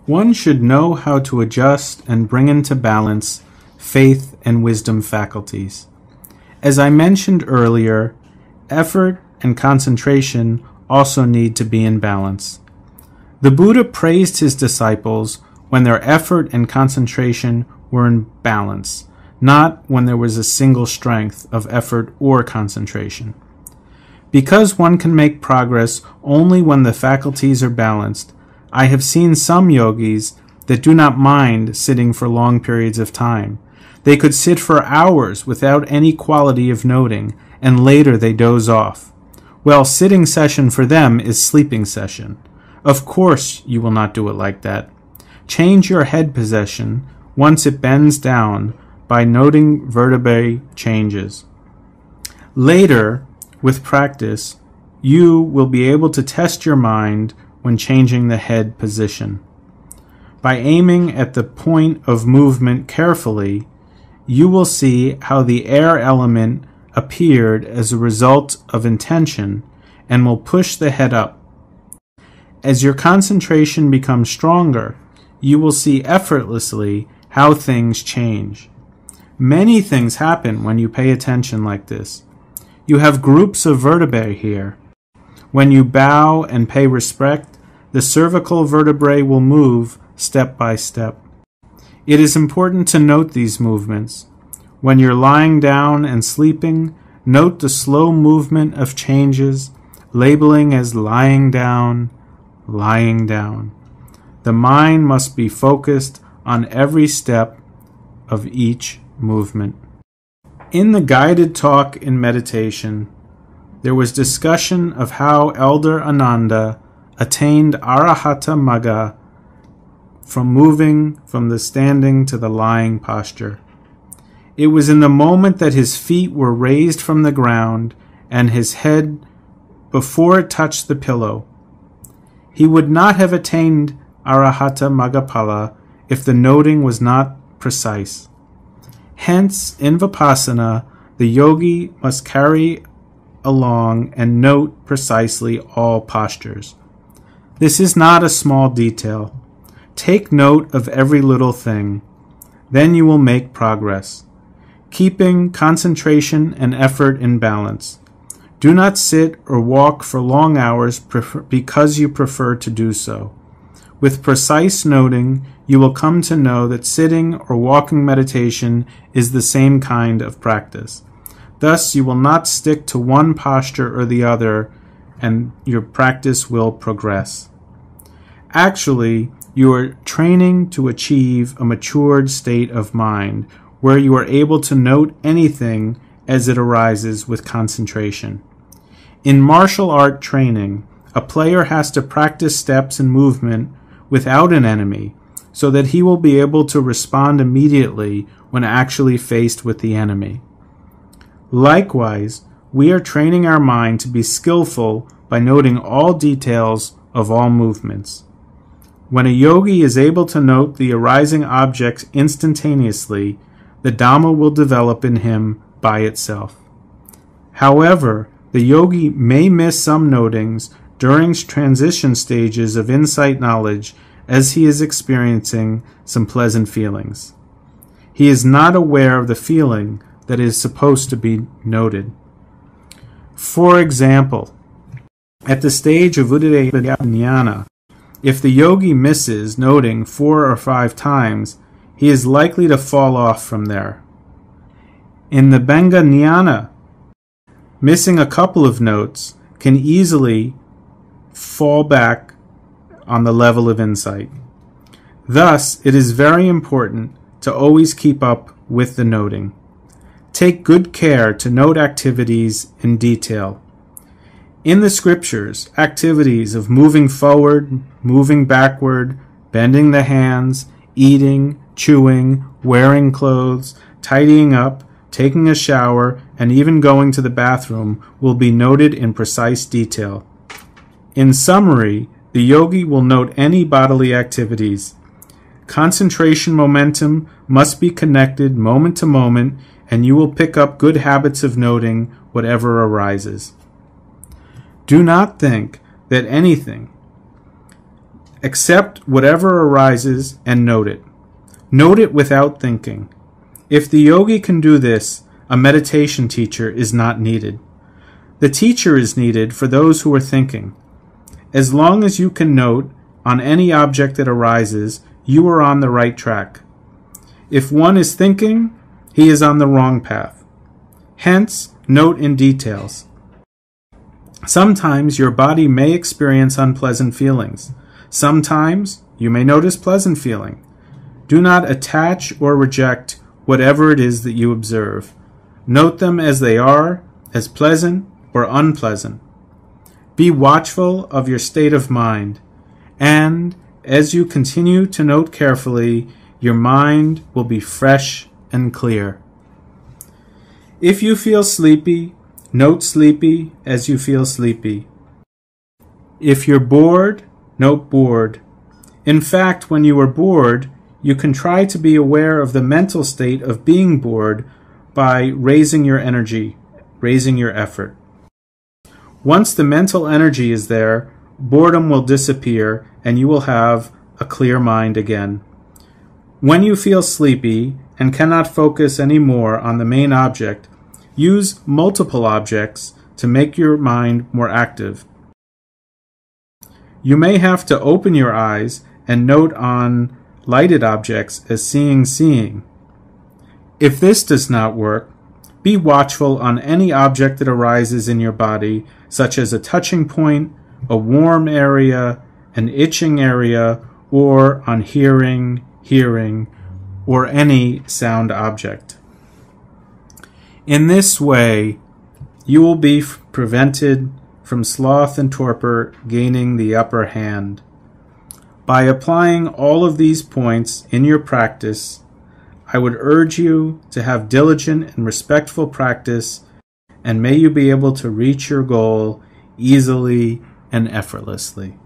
One should know how to adjust and bring into balance faith and wisdom faculties. As I mentioned earlier, effort and concentration also need to be in balance. The Buddha praised his disciples when their effort and concentration were in balance, not when there was a single strength of effort or concentration. Because one can make progress only when the faculties are balanced, I have seen some yogis that do not mind sitting for long periods of time. They could sit for hours without any quality of noting, and later they doze off. Well, sitting session for them is sleeping session. Of course you will not do it like that. Change your head position once it bends down by noting vertebrae changes. Later, with practice, you will be able to test your mind when changing the head position. By aiming at the point of movement carefully, you will see how the air element appeared as a result of intention and will push the head up. As your concentration becomes stronger, you will see effortlessly how things change. Many things happen when you pay attention like this. You have groups of vertebrae here. When you bow and pay respect, the cervical vertebrae will move step by step. It is important to note these movements. When you're lying down and sleeping, note the slow movement of changes, labeling as lying down, lying down. The mind must be focused on every step of each movement. In the guided talk in meditation, there was discussion of how Elder Ananda attained Arahata Magga from moving from the standing to the lying posture. It was in the moment that his feet were raised from the ground and his head before it touched the pillow. He would not have attained Arahata Maggaphala if the noting was not precise. Hence, in Vipassana, the yogi must carry along and note precisely all postures. This is not a small detail. Take note of every little thing. Then you will make progress, keeping concentration and effort in balance. Do not sit or walk for long hours because you prefer to do so. With precise noting, you will come to know that sitting or walking meditation is the same kind of practice. Thus, you will not stick to one posture or the other, and your practice will progress. Actually, you are training to achieve a matured state of mind, where you are able to note anything as it arises with concentration. In martial art training, a player has to practice steps and movement without an enemy, so that he will be able to respond immediately when actually faced with the enemy. Likewise, we are training our mind to be skillful by noting all details of all movements. When a yogi is able to note the arising objects instantaneously, the Dhamma will develop in him by itself. However, the yogi may miss some notings during transition stages of insight knowledge as he is experiencing some pleasant feelings. He is not aware of the feeling that is supposed to be noted. For example, at the stage of Udayana, if the yogi misses noting 4 or 5 times, he is likely to fall off from there. In the Bhanga Jnana, missing a couple of notes can easily fall back on the level of insight. Thus, it is very important to always keep up with the noting. Take good care to note activities in detail. In the scriptures, activities of moving forward, moving backward, bending the hands, eating, chewing, wearing clothes, tidying up, taking a shower, and even going to the bathroom will be noted in precise detail. In summary, the yogi will note any bodily activities. Concentration momentum must be connected moment to moment, and you will pick up good habits of noting whatever arises. Do not think that anything Accept whatever arises and note it. Note it without thinking. If the yogi can do this, a meditation teacher is not needed. The teacher is needed for those who are thinking. As long as you can note on any object that arises, you are on the right track. If one is thinking, he is on the wrong path. Hence, note in details. Sometimes your body may experience unpleasant feelings. Sometimes you may notice pleasant feeling. Do not attach or reject whatever it is that you observe. Note them as they are, as pleasant or unpleasant. Be watchful of your state of mind, and as you continue to note carefully, your mind will be fresh and clear. If you feel sleepy, note sleepy as you feel sleepy. If you're bored, note bored. In fact, when you are bored, you can try to be aware of the mental state of being bored by raising your energy, raising your effort. Once the mental energy is there, boredom will disappear and you will have a clear mind again. When you feel sleepy and cannot focus anymore on the main object, use multiple objects to make your mind more active. You may have to open your eyes and note on lighted objects as seeing. If this does not work, be watchful on any object that arises in your body, such as a touching point, a warm area, an itching area, or on hearing, or any sound object. In this way, you will be prevented from sloth and torpor gaining the upper hand. By applying all of these points in your practice, I would urge you to have diligent and respectful practice, and may you be able to reach your goal easily and effortlessly.